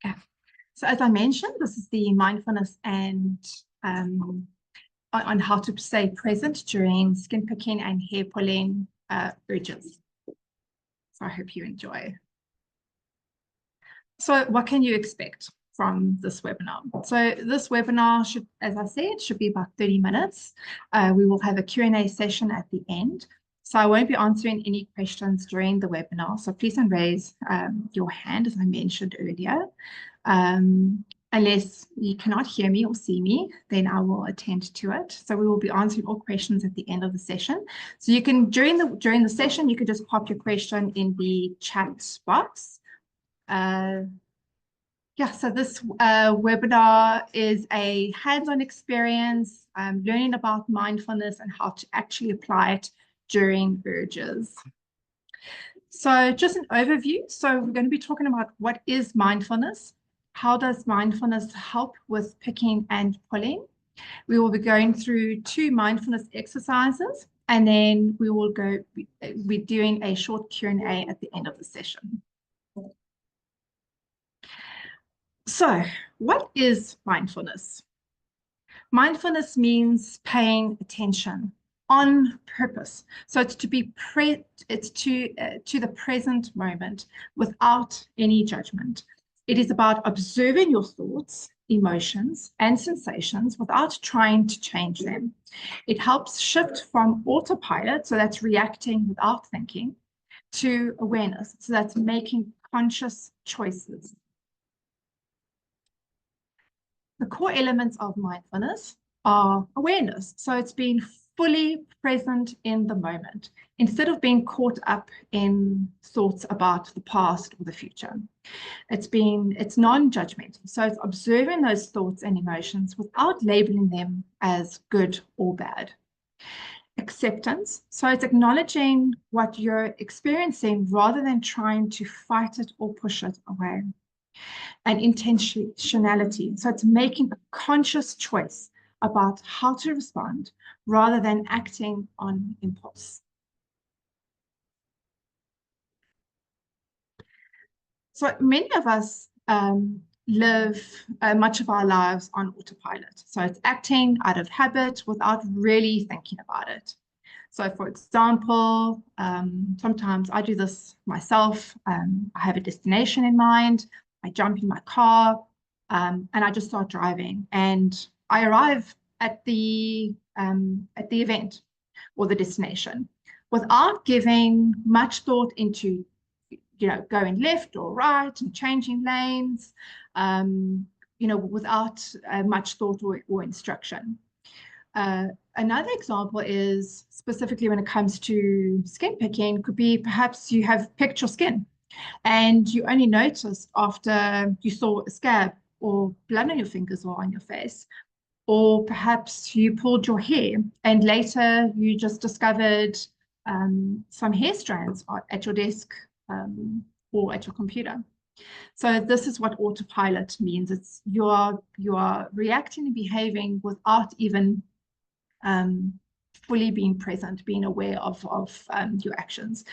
Okay. So as I mentioned, this is the mindfulness and on how to stay present during skin picking and hair pulling urges. So I hope you enjoy. So what can you expect from this webinar? So this webinar should, as I said, should be about 30 minutes. We will have a Q&A session at the end. So I won't be answering any questions during the webinar. So please don't raise your hand, as I mentioned earlier. Unless you cannot hear me or see me, then I will attend to it. So we will be answering all questions at the end of the session. So you can, during the session, you could just pop your question in the chat box. Yeah, so this webinar is a hands-on experience, learning about mindfulness and how to actually apply it during urges. So just an overview. So we're going to be talking about what is mindfulness. How does mindfulness help with picking and pulling? We will be going through 2 mindfulness exercises, and then we will we're doing a short Q&A at the end of the session. So what is mindfulness? Mindfulness means paying attention on purpose. So it's to be to the present moment without any judgment. It is about observing your thoughts, emotions, and sensations without trying to change them. It helps shift from autopilot, so that's reacting without thinking, to awareness, so that's making conscious choices. The core elements of mindfulness are awareness. So it's being fully present in the moment instead of being caught up in thoughts about the past or the future. It's non-judgmental. So it's observing those thoughts and emotions without labeling them as good or bad. Acceptance. So it's acknowledging what you're experiencing rather than trying to fight it or push it away. And intentionality. So it's making a conscious choice about how to respond rather than acting on impulse. So many of us live much of our lives on autopilot. So it's acting out of habit without really thinking about it. So for example, sometimes I do this myself. I have a destination in mind. I jump in my car and I just start driving, and I arrive at the event or the destination without giving much thought into, going left or right and changing lanes, without much thought or instruction. Another example is specifically when it comes to skin picking, could be perhaps you have picked your skin and you only noticed after you saw a scab or blood on your fingers or on your face, or perhaps you pulled your hair and later you just discovered some hair strands at your desk or at your computer. So this is what autopilot means. It's you are reacting and behaving without even fully being present, being aware of your actions.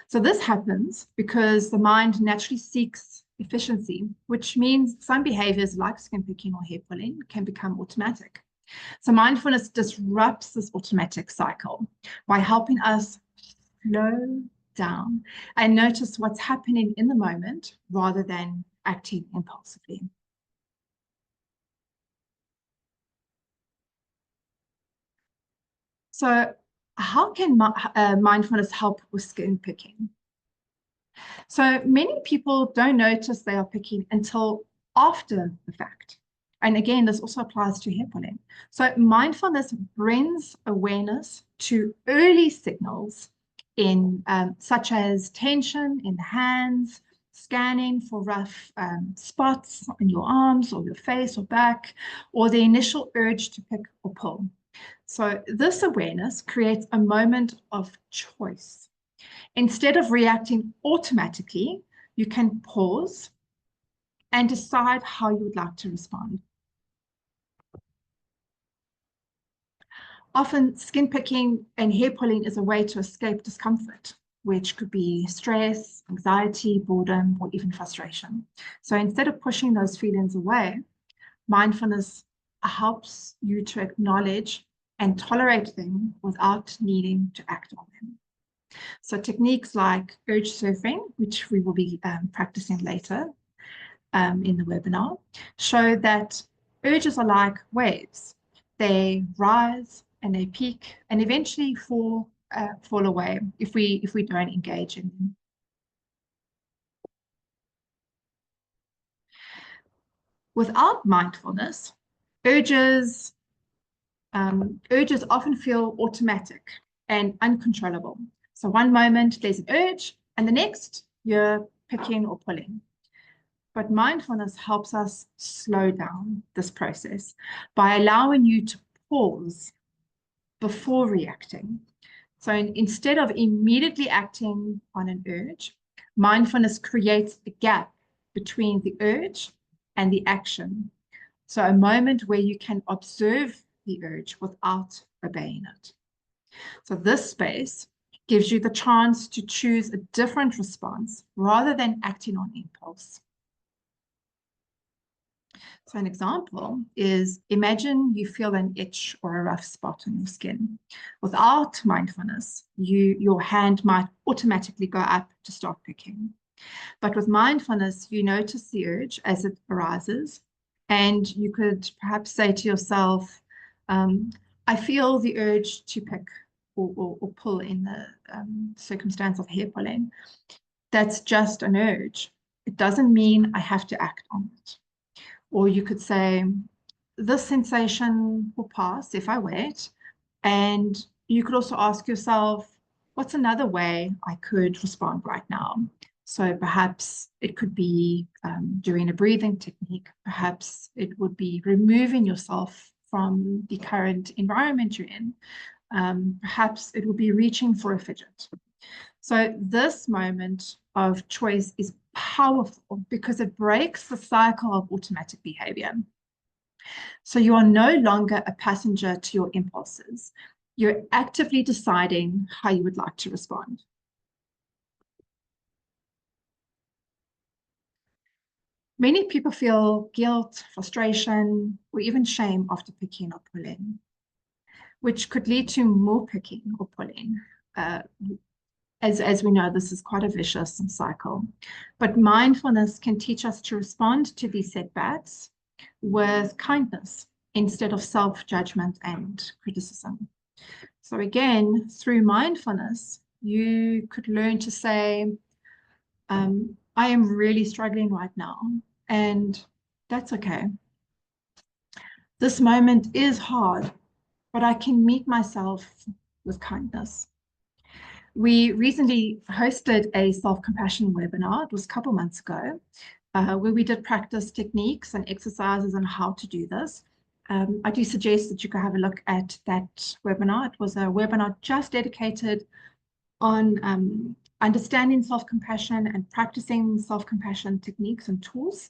So this happens because the mind naturally seeks efficiency, which means some behaviors like skin picking or hair pulling can become automatic. So mindfulness disrupts this automatic cycle by helping us slow down and notice what's happening in the moment rather than acting impulsively. So how can mindfulness help with skin picking? So many people don't notice they are picking until after the fact. And again, this also applies to hair pulling. So mindfulness brings awareness to early signals in such as tension in the hands, scanning for rough spots in your arms or your face or back, or the initial urge to pick or pull. So this awareness creates a moment of choice. Instead of reacting automatically, you can pause and decide how you would like to respond. Often skin picking and hair pulling is a way to escape discomfort, which could be stress, anxiety, boredom, or even frustration. So instead of pushing those feelings away, mindfulness helps you to acknowledge and tolerate them without needing to act on them. So techniques like urge surfing, which we will be practicing later in the webinar, show that urges are like waves. They rise and they peak and eventually fall away if we don't engage in them. Without mindfulness, urges often feel automatic and uncontrollable. So one moment there's an urge, and the next you're picking or pulling. But mindfulness helps us slow down this process by allowing you to pause before reacting. So instead of immediately acting on an urge, mindfulness creates a gap between the urge and the action. So a moment where you can observe the urge without obeying it. So this space gives you the chance to choose a different response rather than acting on impulse. So an example is, imagine you feel an itch or a rough spot on your skin. Without mindfulness, your hand might automatically go up to start picking. But with mindfulness, you notice the urge as it arises, and you could perhaps say to yourself, I feel the urge to pick or pull in the circumstance of hair pulling. That's just an urge. It doesn't mean I have to act on it. Or you could say, this sensation will pass if I wait. And you could also ask yourself, what's another way I could respond right now? So perhaps it could be doing a breathing technique. Perhaps it would be removing yourself from the current environment you're in. Perhaps it would be reaching for a fidget. So this moment of choice is powerful because it breaks the cycle of automatic behavior. So you are no longer a passenger to your impulses. You're actively deciding how you would like to respond. Many people feel guilt, frustration, or even shame after picking or pulling, which could lead to more picking or pulling. As we know, this is quite a vicious cycle. But mindfulness can teach us to respond to these setbacks with kindness instead of self-judgment and criticism. So again, through mindfulness, you could learn to say, I am really struggling right now, and that's okay. This moment is hard, but I can meet myself with kindness. We recently hosted a self-compassion webinar. It was a couple months ago, where we did practice techniques and exercises on how to do this. I do suggest that you go have a look at that webinar. It was a webinar just dedicated on understanding self-compassion and practicing self-compassion techniques and tools.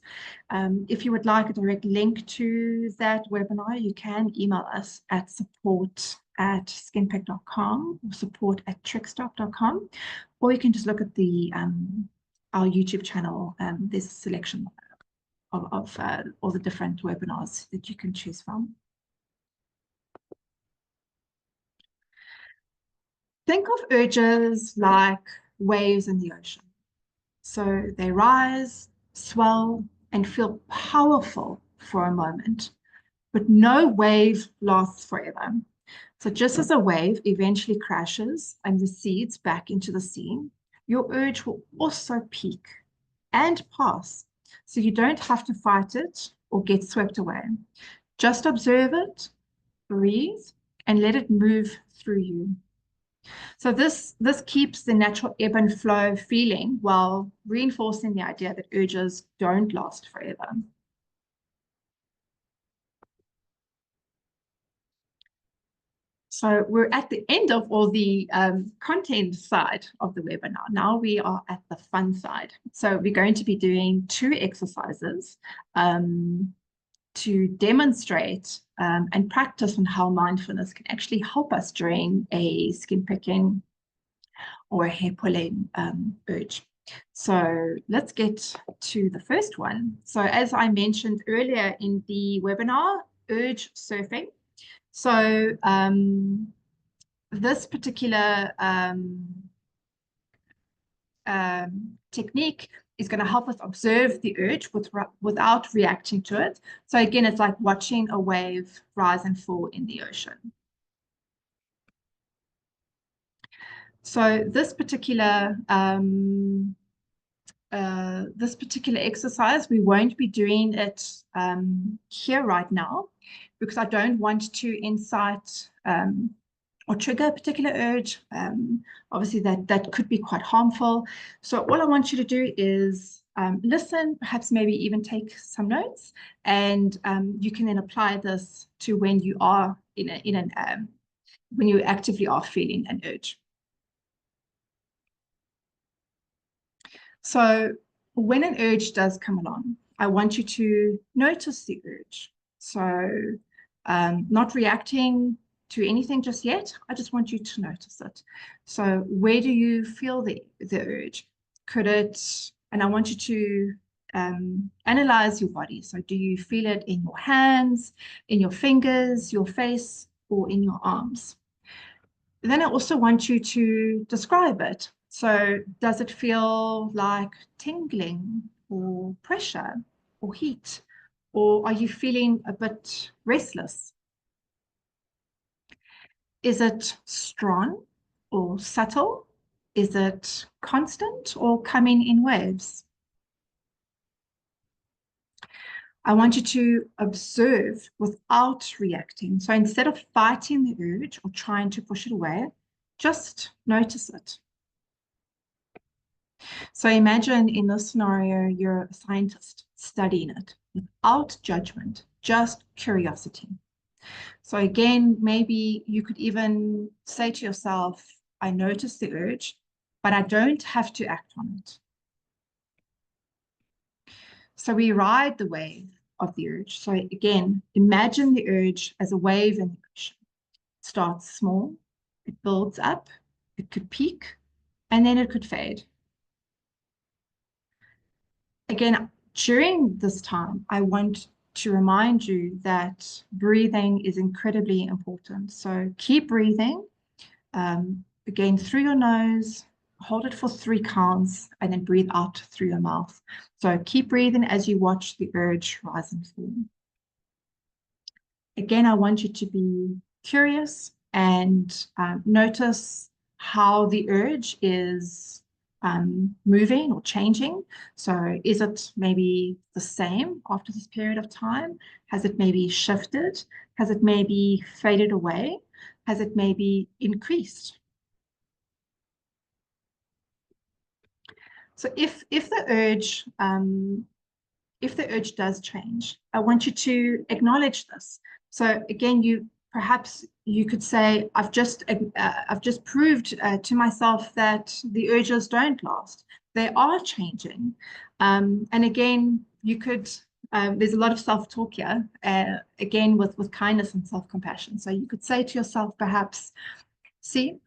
If you would like a direct link to that webinar, you can email us at support@skinpick.com or support@trickstop.com, or you can just look at our YouTube channel. There's a selection of all the different webinars that you can choose from. Think of urges like waves in the ocean. So they rise, swell, and feel powerful for a moment, but no wave lasts forever. So just as a wave eventually crashes and recedes back into the sea, your urge will also peak and pass. So you don't have to fight it or get swept away. Just observe it, breathe, and let it move through you. So this keeps the natural ebb and flow feeling while reinforcing the idea that urges don't last forever. So we're at the end of all the content side of the webinar. Now we are at the fun side. So we're going to be doing 2 exercises to demonstrate and practice on how mindfulness can actually help us during a skin picking or a hair pulling urge. So let's get to the first one. So as I mentioned earlier in the webinar, urge surfing. So this particular technique is going to help us observe the urge without reacting to it. So again, it's like watching a wave rise and fall in the ocean. So this particular exercise, we won't be doing it here right now because I don't want to incite or trigger a particular urge. Obviously, that could be quite harmful. So all I want you to do is listen, perhaps maybe even take some notes, and you can then apply this to when you are when you actively are feeling an urge. So when an urge does come along, I want you to notice the urge. So not reacting to anything just yet. I just want you to notice it. So where do you feel the urge? And I want you to analyze your body. So do you feel it in your hands, in your fingers, your face, or in your arms? Then I also want you to describe it. So does it feel like tingling or pressure or heat? Or are you feeling a bit restless? Is it strong or subtle? Is it constant or coming in waves? I want you to observe without reacting. So instead of fighting the urge or trying to push it away, just notice it. So imagine in this scenario, you're a scientist studying it without judgment, just curiosity. So again, maybe you could even say to yourself, I notice the urge, but I don't have to act on it. So we ride the wave of the urge. So again, imagine the urge as a wave in the ocean. It starts small, it builds up, it could peak, and then it could fade. Again, during this time, I want to remind you that breathing is incredibly important. So keep breathing, again, through your nose, hold it for 3 counts, and then breathe out through your mouth. So keep breathing as you watch the urge rise and fall. Again, I want you to be curious and notice how the urge is moving or changing. So is it maybe the same after this period of time? Has it maybe shifted? Has it maybe faded away? Has it maybe increased? So if the urge does change, I want you to acknowledge this. So again, perhaps you could say, I've just proved to myself that the urges don't last. They are changing. And again, you could, there's a lot of self-talk here, again, with kindness and self-compassion. So you could say to yourself, perhaps, see,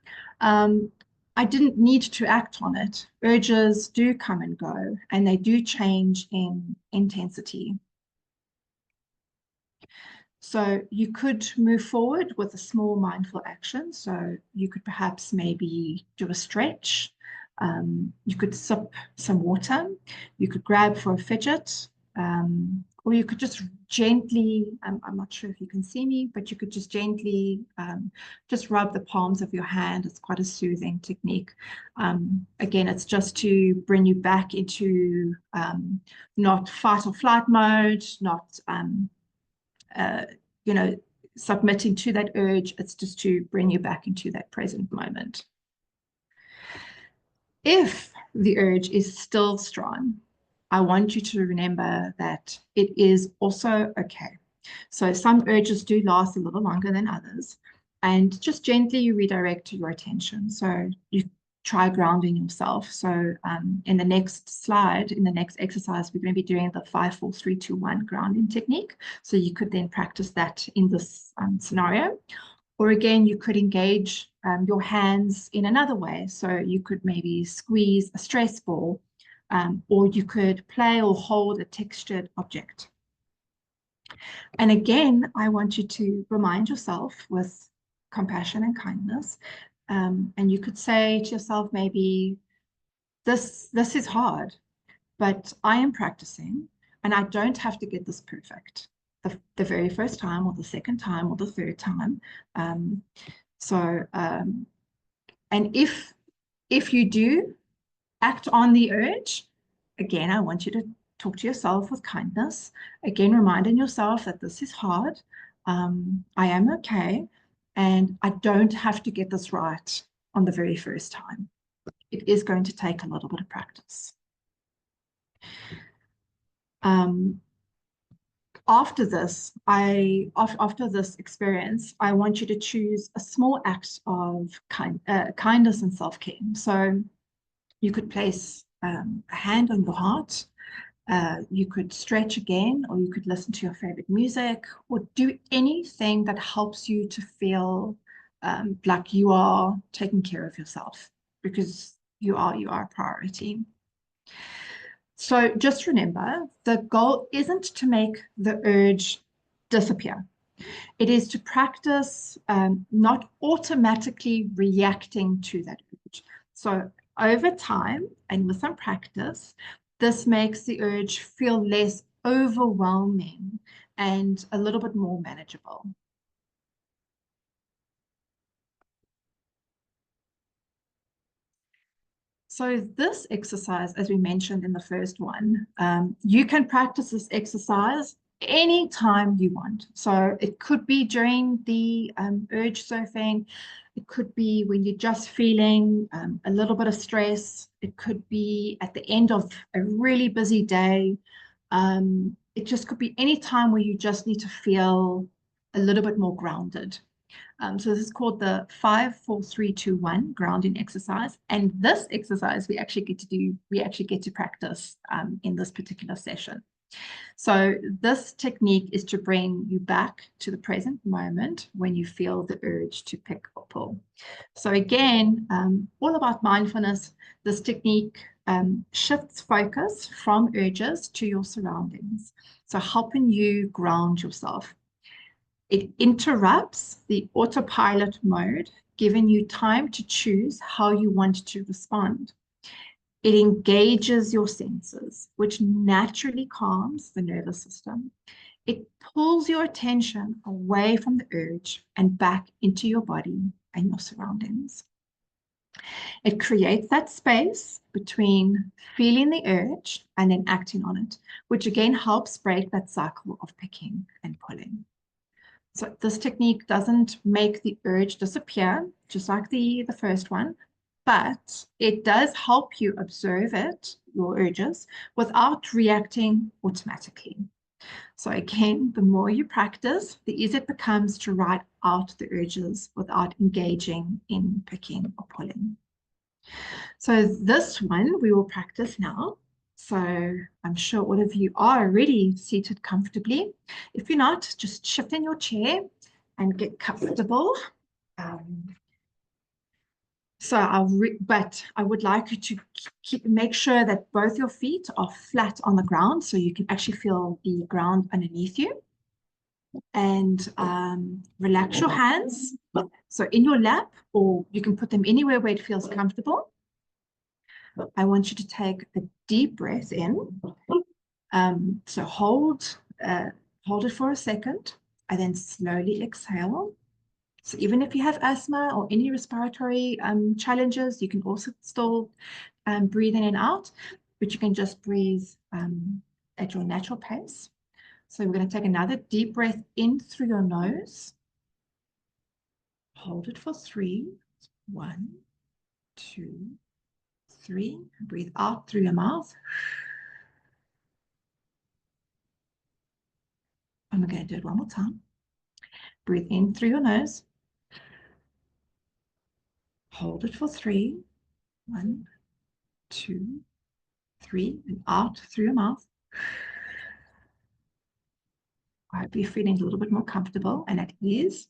I didn't need to act on it. Urges do come and go, and they do change in intensity. So you could move forward with a small mindful action. So you could perhaps maybe do a stretch. You could sip some water. You could grab for a fidget. Or you could just gently, I'm not sure if you can see me, but you could just gently just rub the palms of your hand. It's quite a soothing technique. Again, it's just to bring you back into not fight or flight mode, not submitting to that urge. It's just to bring you back into that present moment. If the urge is still strong, I want you to remember that it is also okay. So some urges do last a little longer than others, and just gently redirect your attention. So you try grounding yourself. So in the next slide, in the next exercise, we're going to be doing the 5, 4, 3, 2, 1 grounding technique. So you could then practice that in this scenario. Or again, you could engage your hands in another way. So you could maybe squeeze a stress ball, or you could play or hold a textured object. And again, I want you to remind yourself with compassion and kindness. And you could say to yourself, maybe, this is hard, but I am practicing and I don't have to get this perfect the very first time or the second time or the third time. Um, and if you do act on the urge, again, I want you to talk to yourself with kindness. Again, reminding yourself that this is hard. I am okay, and I don't have to get this right on the very first time. It is going to take a little bit of practice. After this, after this experience, I want you to choose a small act of kindness and self-care. So you could place a hand on your heart. You could stretch again, or you could listen to your favorite music, or do anything that helps you to feel like you are taking care of yourself, because you are a priority. So just remember, the goal isn't to make the urge disappear. It is to practice not automatically reacting to that urge. So over time and with some practice, this makes the urge feel less overwhelming and a little bit more manageable. So this exercise, as we mentioned in the first one, you can practice this exercise anytime you want. So it could be during the urge surfing. It could be when you're just feeling a little bit of stress. It could be at the end of a really busy day. It just could be any time where you just need to feel a little bit more grounded. So this is called the 5-4-3-2-1 grounding exercise. And this exercise we actually get to practice in this particular session. So this technique is to bring you back to the present moment when you feel the urge to pick or pull. So again, all about mindfulness, this technique shifts focus from urges to your surroundings. So helping you ground yourself. It interrupts the autopilot mode, giving you time to choose how you want to respond. It engages your senses, which naturally calms the nervous system. It pulls your attention away from the urge and back into your body and your surroundings. It creates that space between feeling the urge and then acting on it, which again helps break that cycle of picking and pulling. So this technique doesn't make the urge disappear, just like the first one, but it does help you observe it, your urges, without reacting automatically. So again, the more you practice, the easier it becomes to write out the urges without engaging in picking or pulling. So this one we will practice now. So I'm sure all of you are already seated comfortably. If you're not, just shift in your chair and get comfortable. But I would like you to make sure that both your feet are flat on the ground so you can actually feel the ground underneath you. And relax your hands. So in your lap, or you can put them anywhere where it feels comfortable. I want you to take a deep breath in. So hold it for a second and then slowly exhale. So even if you have asthma or any respiratory challenges, you can also still breathe in and out, but you can just breathe at your natural pace. So we're going to take another deep breath in through your nose. Hold it for 3. 1, 2, 3. Breathe out through your mouth. And we're going to do it one more time. Breathe in through your nose. Hold it for 3. 1, 2, 3. And out through your mouth. I hope you're feeling a little bit more comfortable and at ease.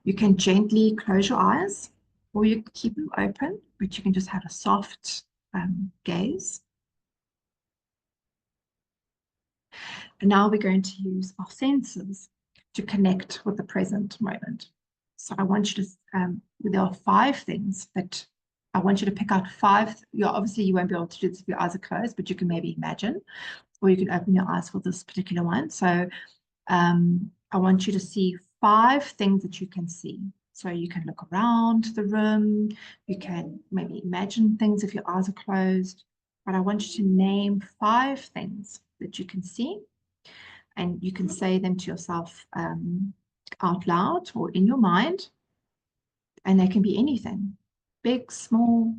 You can gently close your eyes, or you can keep them open, but you can just have a soft gaze. And now we're going to use our senses to connect with the present moment. So I want you to, there are 5 things that I want you to pick out 5. Obviously, you won't be able to do this if your eyes are closed, but you can maybe imagine, or you can open your eyes for this particular one. So I want you to see 5 things that you can see. So you can look around the room, you can maybe imagine things if your eyes are closed, but I want you to name 5 things that you can see, and you can say them to yourself out loud or in your mind, and they can be anything, big, small.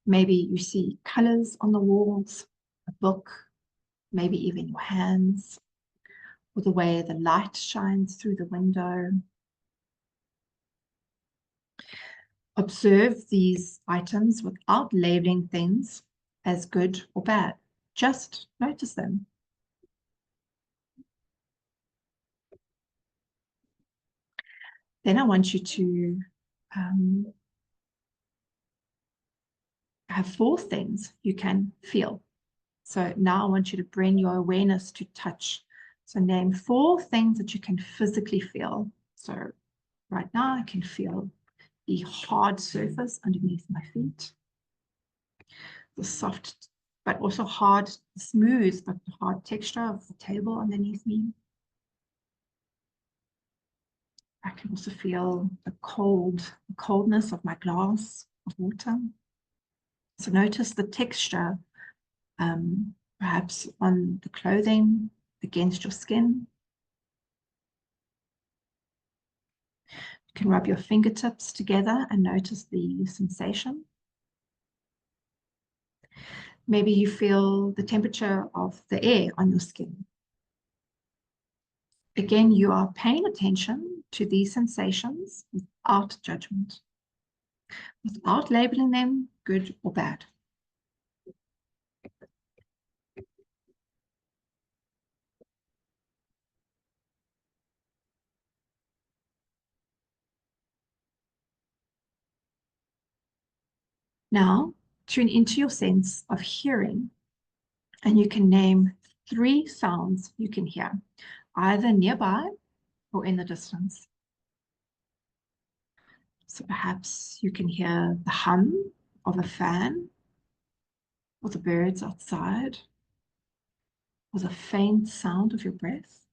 Maybe you see colors on the walls, a book, maybe even your hands, or the way the light shines through the window. Observe these items without labeling things as good or bad. Just notice them. Then I want you to have 4 things you can feel. So now I want you to bring your awareness to touch. So name 4 things that you can physically feel. So right now I can feel the hard surface underneath my feet, the soft, but also hard, smooth, but the hard texture of the table underneath me. I can also feel the coldness of my glass of water. So notice the texture, perhaps on the clothing, against your skin. You can rub your fingertips together and notice the sensation. Maybe you feel the temperature of the air on your skin. Again, you are paying attention to these sensations without judgment, without labeling them good or bad. Now, tune into your sense of hearing, and you can name 3 sounds you can hear, either nearby or in the distance. So perhaps you can hear the hum of a fan, or the birds outside, or the faint sound of your breath,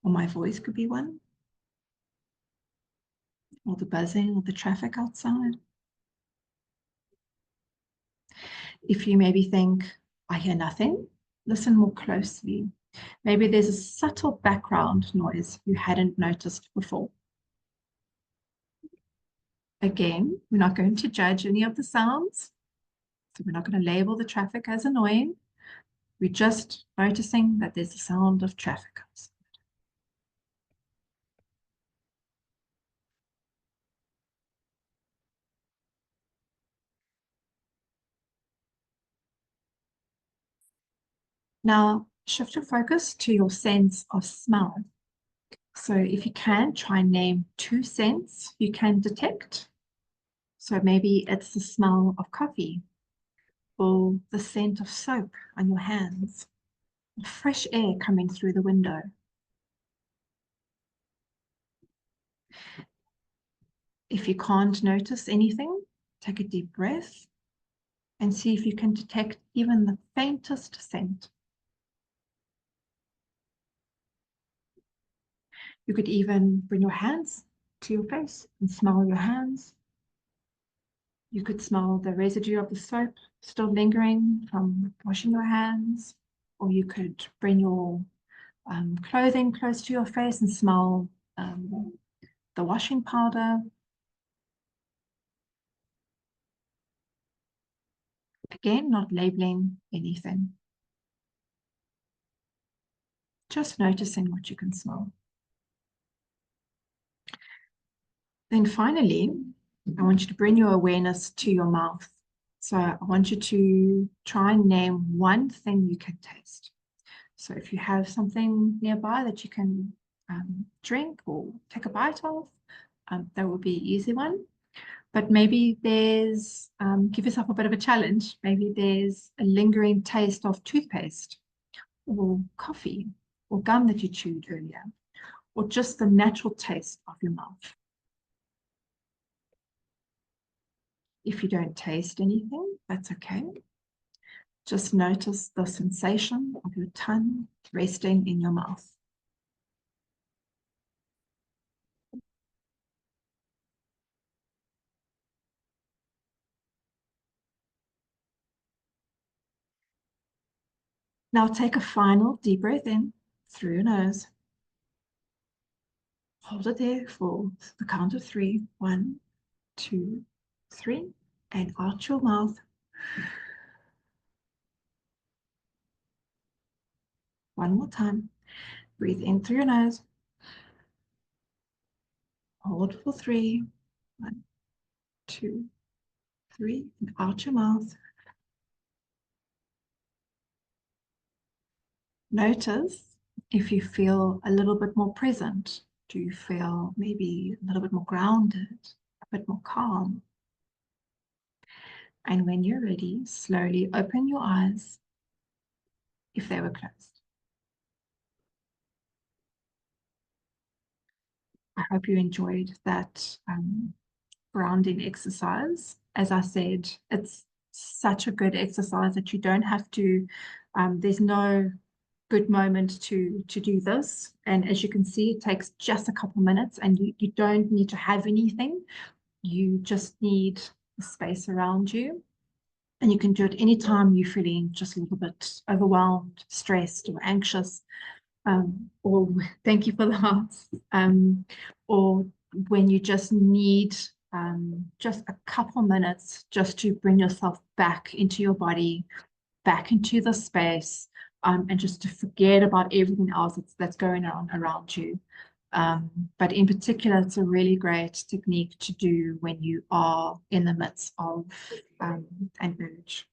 or my voice could be one, or the buzzing of the traffic outside. If you maybe think, I hear nothing, listen more closely. Maybe there's a subtle background noise you hadn't noticed before. Again, we're not going to judge any of the sounds, so we're not going to label the traffic as annoying. We're just noticing that there's a sound of traffic. Now, shift your focus to your sense of smell. So if you can, try and name 2 scents you can detect. So maybe it's the smell of coffee, or the scent of soap on your hands, or fresh air coming through the window. If you can't notice anything, take a deep breath and see if you can detect even the faintest scent. You could even bring your hands to your face and smell your hands. You could smell the residue of the soap still lingering from washing your hands, or you could bring your clothing close to your face and smell the washing powder. Again, not labeling anything. Just noticing what you can smell. Then finally, I want you to bring your awareness to your mouth. So I want you to try and name 1 thing you can taste. So if you have something nearby that you can drink or take a bite of, that would be an easy one. But maybe there's, give yourself a bit of a challenge. Maybe there's a lingering taste of toothpaste or coffee or gum that you chewed earlier, or just the natural taste of your mouth. If you don't taste anything, that's okay. Just notice the sensation of your tongue resting in your mouth. Now take a final deep breath in through your nose. Hold it there for the count of three. 1, 2, 3. And out your mouth. One more time. Breathe in through your nose. Hold for 3. 1, 2, 3. And out your mouth. Notice if you feel a little bit more present. Do you feel maybe a little bit more grounded, a bit more calm? And when you're ready, slowly open your eyes if they were closed. I hope you enjoyed that grounding exercise. As I said, it's such a good exercise that you don't have to, there's no good moment to do this. And as you can see, it takes just a couple minutes and you don't need to have anything. You just need the space around you. And you can do it anytime you're feeling just a little bit overwhelmed, stressed, or anxious. Or thank you for the hearts. Or when you just need just a couple minutes just to bring yourself back into your body, back into the space, and just to forget about everything else that's going on around you. But in particular, it's a really great technique to do when you are in the midst of an urge.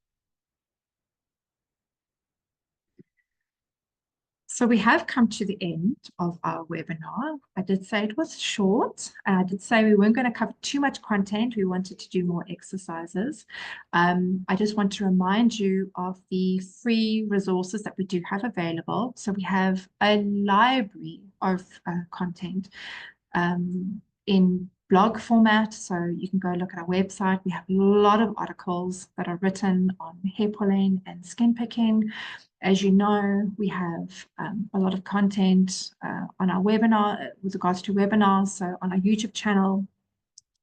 So we have come to the end of our webinar. I did say it was short. I did say we weren't going to cover too much content. We wanted to do more exercises. I just want to remind you of the free resources that we do have available. So we have a library of content in blog format. So you can go look at our website. We have a lot of articles that are written on hair pulling and skin picking. As you know, we have a lot of content on our webinar with regards to webinars. So on our YouTube channel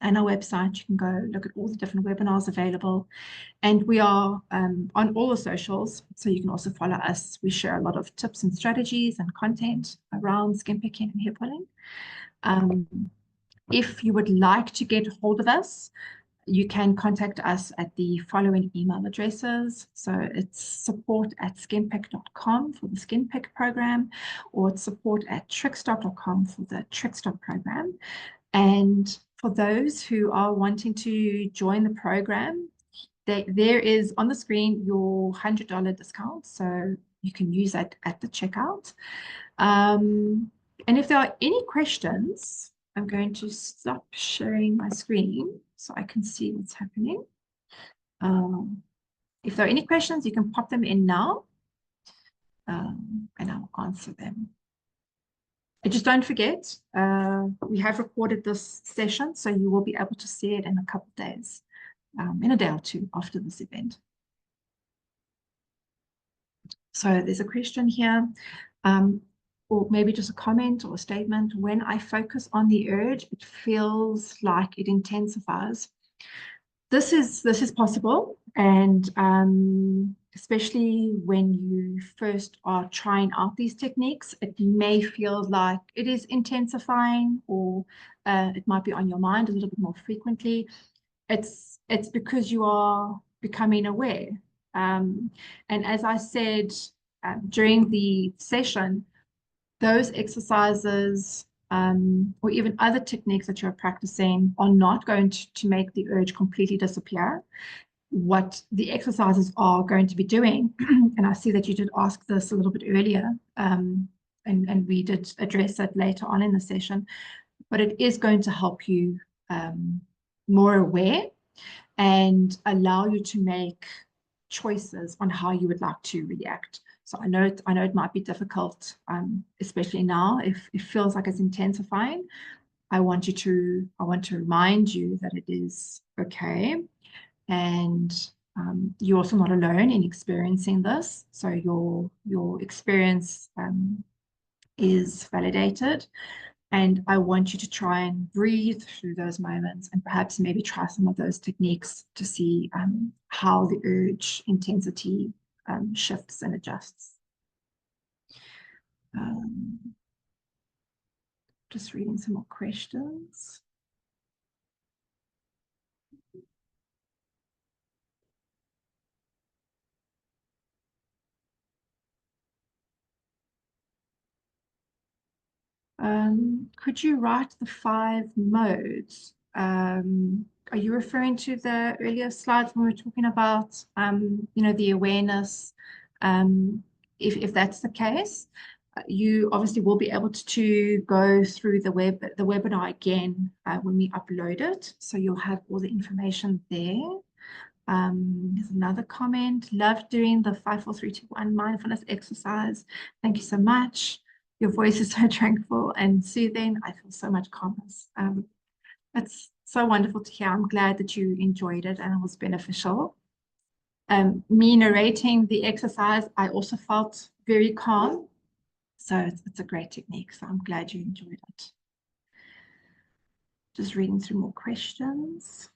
and our website, you can go look at all the different webinars available. And we are on all the socials, so you can also follow us. We share a lot of tips and strategies and content around skin picking and hair pulling. If you would like to get hold of us, you can contact us at the following email addresses. So it's support@skinpick.com for the SkinPick program, or it's support@trickstop.com for the Trickstop program. And for those who are wanting to join the program, there is on the screen your $100 discount. So you can use that at the checkout. And if there are any questions, I'm going to stop sharing my screen so I can see what's happening. If there are any questions, you can pop them in now, and I'll answer them. And just don't forget, we have recorded this session, so you will be able to see it in a couple of days, in a day or two after this event. So there's a question here. Or maybe just a comment or a statement. When I focus on the urge, it feels like it intensifies. This is possible, and especially when you first are trying out these techniques, it may feel like it is intensifying, or it might be on your mind a little bit more frequently. It's because you are becoming aware. And as I said during the session, those exercises or even other techniques that you're practicing are not going to make the urge completely disappear. what the exercises are going to be doing. And I see that you did ask this a little bit earlier, and we did address that later on in the session, but it is going to help you more aware and allow you to make choices on how you would like to react. So I know it might be difficult, especially now if it feels like it's intensifying. I want to remind you that it is okay, and you're also not alone in experiencing this. So your experience is validated, and I want you to try and breathe through those moments and perhaps maybe try some of those techniques to see how the urge intensity shifts and adjusts. Just reading some more questions. Could you write the 5 modes? Are you referring to the earlier slides when we were talking about, the awareness? If that's the case, you obviously will be able to go through the webinar again when we upload it. So you'll have all the information there. There's another comment. Love doing the 5, 4, 3, 2, 1 mindfulness exercise. Thank you so much. Your voice is so tranquil and soothing. I feel so much calmness. It's so wonderful to hear. I'm glad that you enjoyed it and it was beneficial. Me narrating the exercise, I also felt very calm. So it's a great technique. So I'm glad you enjoyed it. Just reading through more questions.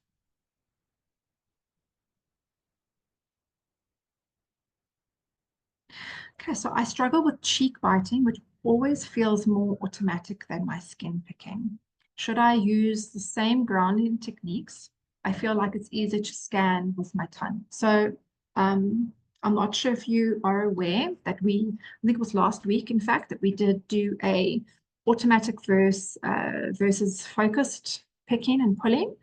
Okay, so I struggle with cheek biting, which always feels more automatic than my skin picking. Should I use the same grounding techniques? I feel like it's easier to scan with my tongue. So I'm not sure if you are aware that I think it was last week, in fact, that we did do a automatic versus focused picking and pulling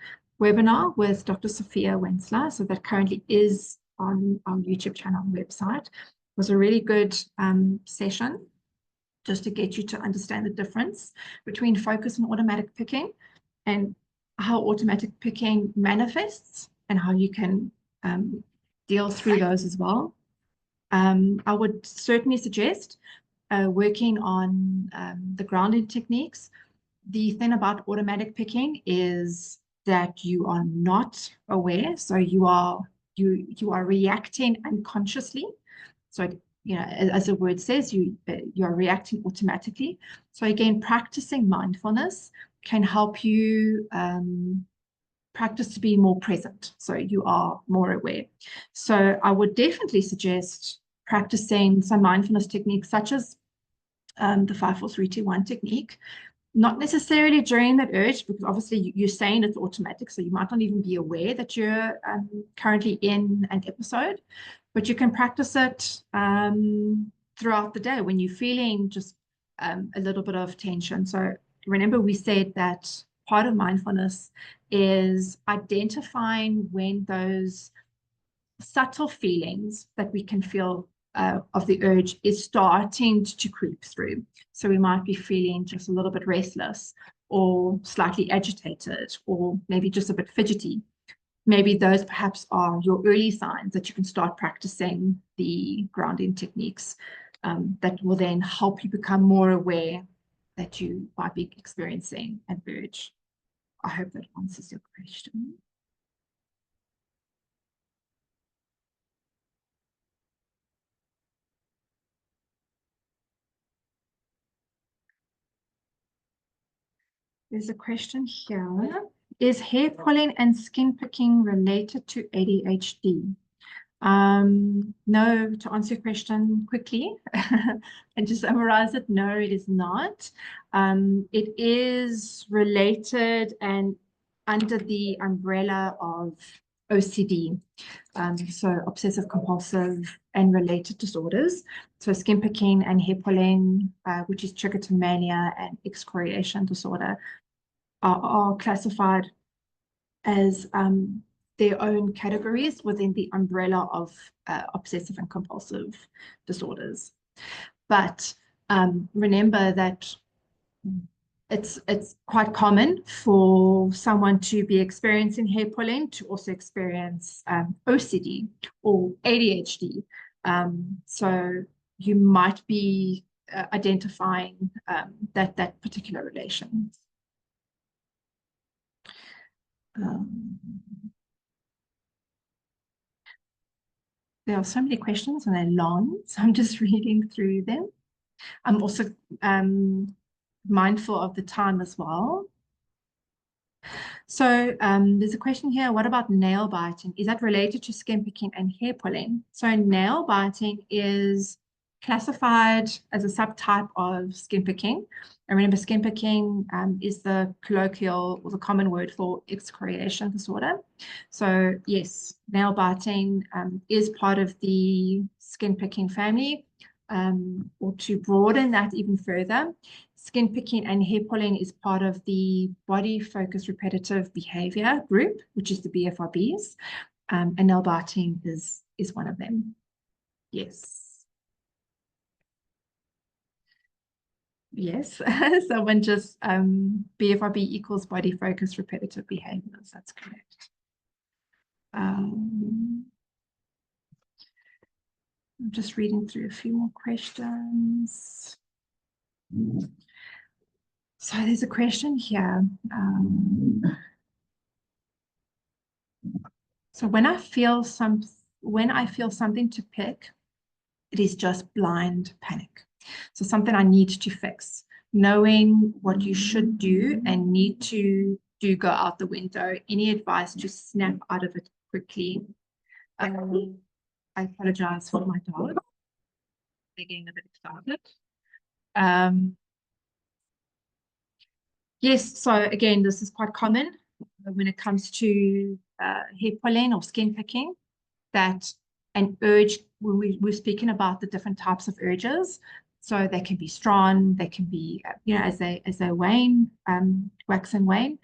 webinar with Dr. Sophia Wensler. So that currently is on our YouTube channel and website. Was a really good session just to get you to understand the difference between focus and automatic picking and how automatic picking manifests and how you can deal through those as well. I would certainly suggest working on the grounding techniques. The thing about automatic picking is that you are not aware, so you are reacting unconsciously. So, as the word says, you're reacting automatically. So again, practicing mindfulness can help you practice to be more present. So you are more aware. So I would definitely suggest practicing some mindfulness techniques such as the 5, 4, 3, 2, 1 technique. Not necessarily during that urge, because obviously you're saying it's automatic, so you might not even be aware that you're currently in an episode, but you can practice it throughout the day when you're feeling just a little bit of tension. So remember, we said that part of mindfulness is identifying when those subtle feelings that we can feel of the urge is starting to creep through. So we might be feeling just a little bit restless or slightly agitated or maybe just a bit fidgety. Maybe those perhaps are your early signs that you can start practicing the grounding techniques that will then help you become more aware that you might be experiencing an urge. I hope that answers your question. There's a question here. Is hair pulling and skin picking related to ADHD? No, to answer your question quickly and to summarize it, no, it is not. It is related and under the umbrella of OCD, so obsessive compulsive and related disorders. So skin picking and hair pulling, which is trichotillomania and excoriation disorder, are classified as their own categories within the umbrella of obsessive and compulsive disorders. But remember that it's quite common for someone to be experiencing hair pulling to also experience OCD or ADHD. So you might be identifying that particular relation. There are so many questions and they're long, so I'm just reading through them. I'm also mindful of the time as well. So there's a question here. What about nail biting? Is that related to skin picking and hair pulling? So nail biting is classified as a subtype of skin picking. And remember, skin picking is the colloquial or the common word for excoriation disorder. So yes, nail biting is part of the skin picking family. Or to broaden that even further, skin picking and hair pulling is part of the body focused repetitive behavior group, which is the BFRBs, and nail biting is one of them. Yes. Yes. Someone just BFRB equals body focused repetitive behaviors. That's correct. I'm just reading through a few more questions. So there's a question here. So when I feel something to pick, it is just blind panic. So something I need to fix. Knowing what you should do and need to do go out the window. Any advice to snap out of it quickly? I apologize for my dog. They're getting a bit excited. Yes, so again, this is quite common when it comes to hair pulling or skin picking, that an urge, we're speaking about the different types of urges. So they can be strong, they can be, as they wane, wax and wane.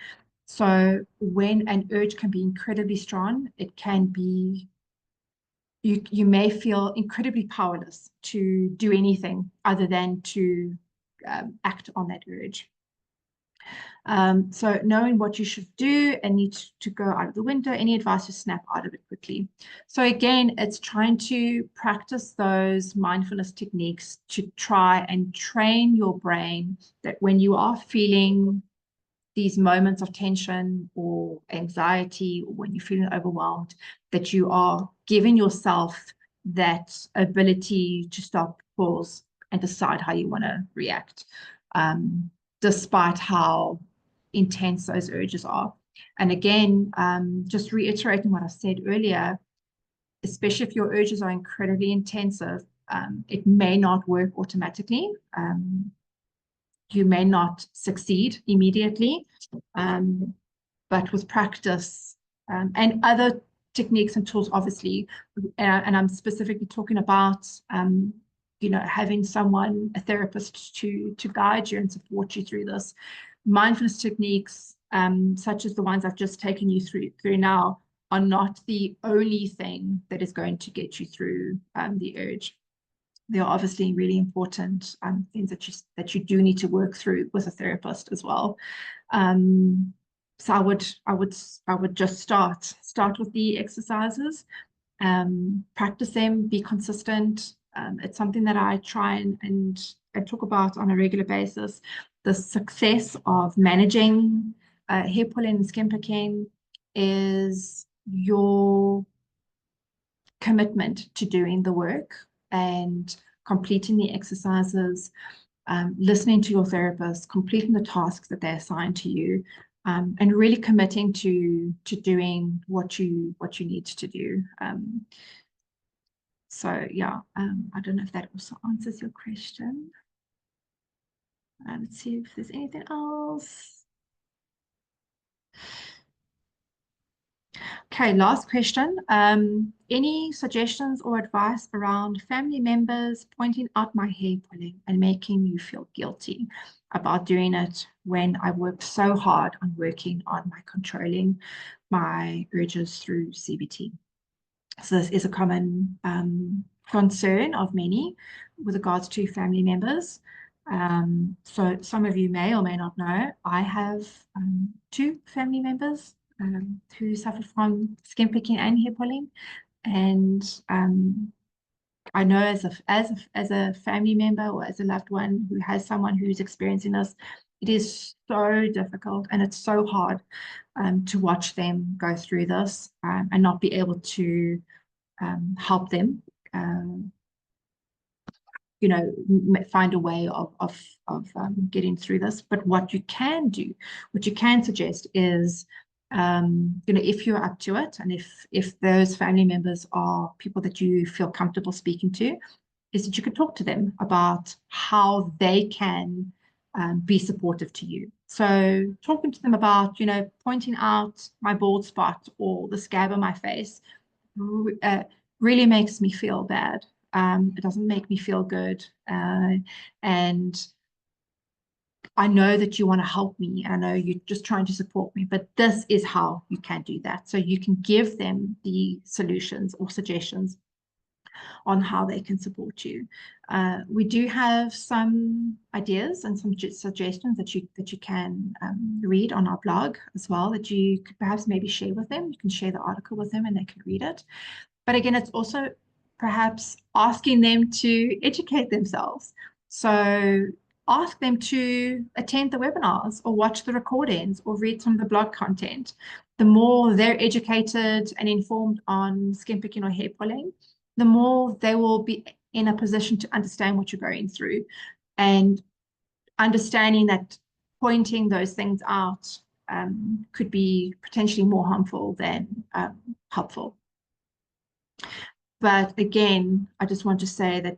So when an urge can be incredibly strong, it can be, you may feel incredibly powerless to do anything other than to act on that urge. So knowing what you should do and need to go out of the window, any advice to snap out of it quickly. So again, it's trying to practice those mindfulness techniques to try and train your brain that when you are feeling these moments of tension or anxiety, or when you're feeling overwhelmed, that you are giving yourself that ability to stop, pause, and decide how you want to react, despite how intense those urges are. And again, just reiterating what I said earlier, especially if your urges are incredibly intensive, it may not work automatically. You may not succeed immediately, but with practice and other techniques and tools, obviously, and I'm specifically talking about, having someone, a therapist, to guide you and support you through this. Mindfulness techniques, such as the ones I've just taken you through now, are not the only thing that is going to get you through the urge. There are obviously really important things that you do need to work through with a therapist as well. So I would just start with the exercises, practice them, be consistent. It's something that I try and talk about on a regular basis. The success of managing hair pulling and skin picking is your commitment to doing the work and completing the exercises, listening to your therapist, completing the tasks that they assign to you, and really committing to doing what you need to do. So yeah, I don't know if that also answers your question. Let's see if there's anything else. Okay, last question. Any suggestions or advice around family members pointing out my hair pulling and making you feel guilty about doing it when I work so hard on working on my controlling my urges through CBT. So this is a common concern of many with regards to family members. So some of you may or may not know, I have two family members who suffer from skin picking and hair pulling. And I know as a family member or as a loved one who has someone who's experiencing this, it is so difficult and it's so hard to watch them go through this and not be able to help them, find a way of getting through this. But what you can do, what you can suggest is, if you're up to it, and if those family members are people that you feel comfortable speaking to, is that you could talk to them about how they can be supportive to you. So talking to them about, pointing out my bald spot or the scab on my face really makes me feel bad. It doesn't make me feel good. And I know that you want to help me. I know you're just trying to support me, but this is how you can do that. So you can give them the solutions or suggestions on how they can support you. We do have some ideas and some suggestions that you can read on our blog as well, that you could perhaps maybe share with them. You can share the article with them and they can read it. But again, it's also perhaps asking them to educate themselves. So ask them to attend the webinars or watch the recordings or read some of the blog content. The more they're educated and informed on skin picking or hair pulling, the more they will be in a position to understand what you're going through, and understanding that pointing those things out could be potentially more harmful than helpful. But again, I just want to say that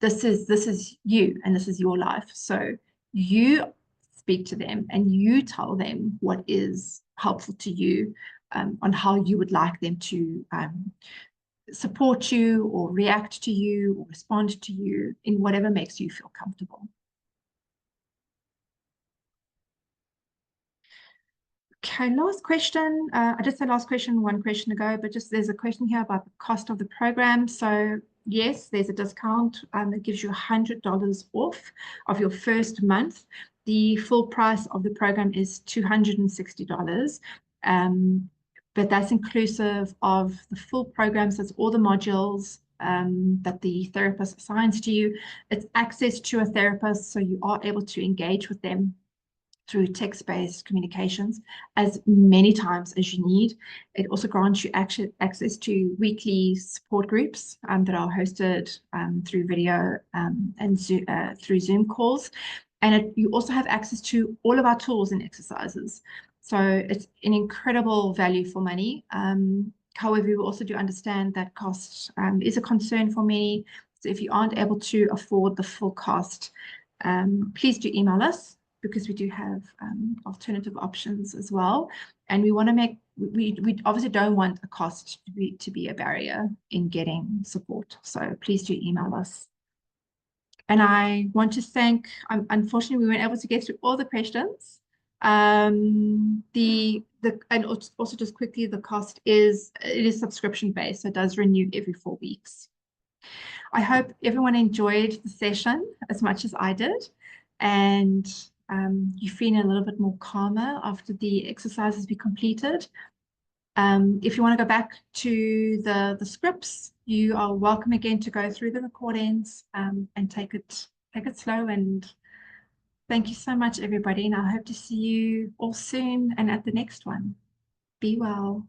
this is you and this is your life. So you speak to them and you tell them what is helpful to you, on how you would like them to support you or react to you or respond to you in whatever makes you feel comfortable. Okay, last question. I did say last question one question ago, but just there's a question here about the cost of the program. So yes, there's a discount that gives you $100 off of your first month. The full price of the program is $260. But that's inclusive of the full program. So it's all the modules that the therapist assigns to you. It's access to a therapist, so you are able to engage with them through text-based communications as many times as you need. It also grants you access to weekly support groups that are hosted through video and through Zoom calls. And you also have access to all of our tools and exercises. So it's an incredible value for money. However, we also do understand that cost is a concern for many. So if you aren't able to afford the full cost, please do email us, because we do have alternative options as well. And we want to we obviously don't want a cost to be a barrier in getting support. So please do email us. And I want to thank, unfortunately, we weren't able to get through all the questions. And also just quickly, the cost it is subscription based, so it does renew every 4 weeks. I hope everyone enjoyed the session as much as I did, and you feel a little bit more calmer after the exercises we completed. If you want to go back to the scripts, you are welcome again to go through the recordings and take it slow. And thank you so much, everybody. And I hope to see you all soon and at the next one. Be well.